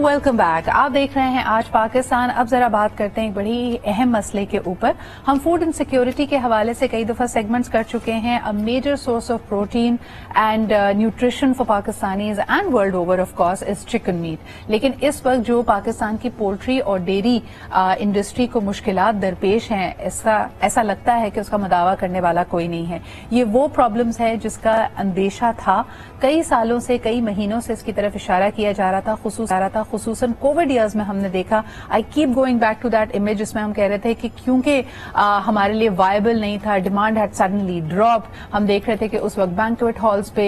Welcome back. आप देख रहे हैं आज पाकिस्तान। अब जरा बात करते हैं एक बड़ी अहम मसले के ऊपर। हम फूड इनसिक्योरिटी के हवाले से कई दफा सेगमेंट्स कर चुके हैं। A major source of protein and nutrition for Pakistanis and world over of course is chicken meat. लेकिन इस वक्त जो पाकिस्तान की पोल्ट्री और डेयरी इंडस्ट्री को मुश्किलात दरपेश हैं, ऐसा लगता है कि उसका मदावा करने वाला कोई नहीं है। ये वो प्रॉब्लम्स है जिसका अंदेशा था, कई सालों से, कई महीनों से इसकी तरफ इशारा किया जा रहा था, खुसूसन कोविड ईयर्स में हमने देखा। I keep going back to that image जिसमें हम कह रहे थे कि क्योंकि हमारे लिए वायबल नहीं था, डिमांड हैड सडनली ड्रॉप। हम देख रहे थे कि उस वक्त बैंक्वेट हॉल्स पे,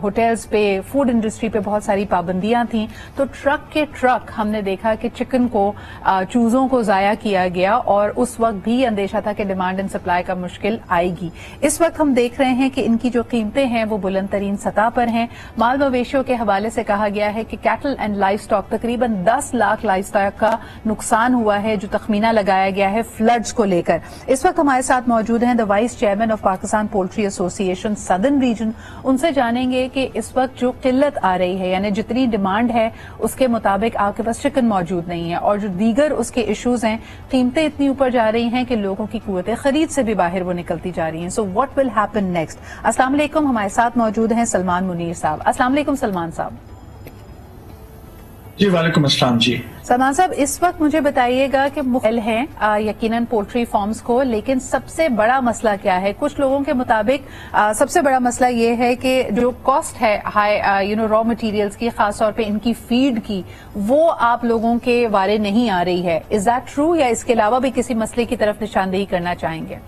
होटल्स पे, फूड इंडस्ट्री पे बहुत सारी पाबंदियां थी। तो ट्रक के ट्रक हमने देखा कि चिकन को, चूजों को जाया किया गया और उस वक्त भी अंदेशा था कि डिमांड एंड सप्लाई का मुश्किल आएगी। इस वक्त हम देख रहे हैं कि इनकी जो कीमतें हैं वो बुलंद तरीन सतह पर हैं। माल मवेशियों के हवाले से कहा गया है कि कैटल एंड लाइफ स्टॉक, तकरीबन 10 लाख लाइफ स्टॉक का नुकसान हुआ है, जो तखमीना लगाया गया है फ्लड्स को लेकर। इस वक्त हमारे साथ मौजूद हैं the vice chairman of Pakistan poultry association southern reason. उनसे जानेंगे कि इस वक्त जो किल्लत आ रही है, यानी जितनी डिमांड है उसके मुताबिक आपके पास चिकन मौजूद नहीं है, और जो दीगर उसके इश्यूज हैं, कीमतें इतनी ऊपर जा रही हैं कि लोगों की कुव्वत खरीद से भी बाहर वो निकलती जा रही हैं। So what will happen next? अस्सलाम वालेकुम। हमारे साथ मौजूद हैं सलमान मुनीर साहब। अस्सलाम वालेकुम सलमान साहब। जी वालेकुम अस्सलाम। जी सलमान साहब, इस वक्त मुझे बताइएगा कि मुख्तलिफ हैं यकीनन पोल्ट्री फार्म्स को, लेकिन सबसे बड़ा मसला क्या है? कुछ लोगों के मुताबिक सबसे बड़ा मसला ये है कि जो कॉस्ट है हाई रॉ मटेरियल्स की, खासतौर पे इनकी फीड की, वो आप लोगों के वारे नहीं आ रही है। इज दैट ट्रू, या इसके अलावा भी किसी मसले की तरफ निशानदेही करना चाहेंगे?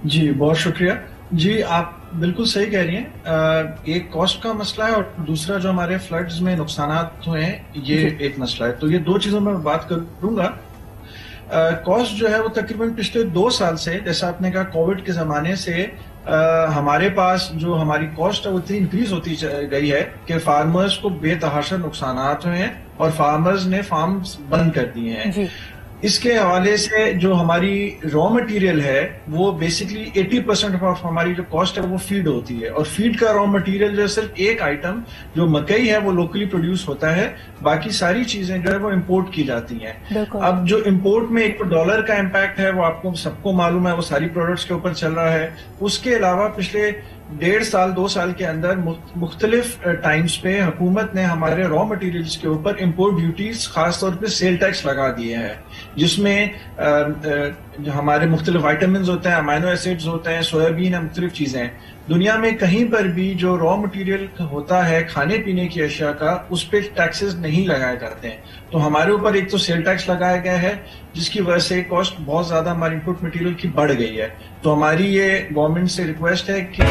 जी बहुत शुक्रिया। जी आप बिल्कुल सही कह रही हैं। एक कॉस्ट का मसला है और दूसरा जो हमारे फ्लड्स में नुकसान हुए हैं, ये एक मसला है। तो ये दो चीजों में बात करूंगा। कॉस्ट जो है वो तकरीबन पिछले 2 साल से, जैसा आपने कहा कोविड के जमाने से, हमारे पास जो हमारी कॉस्ट है वो इतनी इंक्रीज होती गई है कि फार्मर्स को बेतहाशा नुकसान हुए हैं और फार्मर्स ने फार्म्स बंद कर दिए हैं। इसके हवाले से जो हमारी रॉ मटेरियल है वो बेसिकली 80% ऑफ हमारी जो कॉस्ट है वो फीड होती है, और फीड का रॉ मटेरियल जो है सिर्फ एक आइटम जो मकई है वो लोकली प्रोड्यूस होता है, बाकी सारी चीजें जो है वो इंपोर्ट की जाती हैं। अब जो इंपोर्ट में एक तो डॉलर का इम्पैक्ट है, वो आपको सबको मालूम है, वो सारी प्रोडक्ट्स के ऊपर चल रहा है। उसके अलावा पिछले 1.5 साल 2 साल के अंदर मुख्तलिफ टाइम्स पे हुकूमत ने हमारे रॉ मटेरियल्स के ऊपर इंपोर्ट ड्यूटीज, खासतौर पे सेल टैक्स लगा दिए हैं, जिसमें जो हमारे मुख्तलिफ वाइटामिन होते हैं, अमाइनो एसिड्स होते हैं, सोयाबीन है, मुख्तलिफ चीजें हैं। दुनिया में कहीं पर भी जो रॉ मटेरियल होता है खाने पीने की अशिया का, उस पर टैक्सेस नहीं लगाए जाते हैं। तो हमारे ऊपर एक तो सेल टैक्स लगाया गया है, जिसकी वजह से कॉस्ट बहुत ज्यादा हमारी इनपुट मटेरियल की बढ़ गई है। तो हमारी ये गवर्नमेंट से रिक्वेस्ट है कि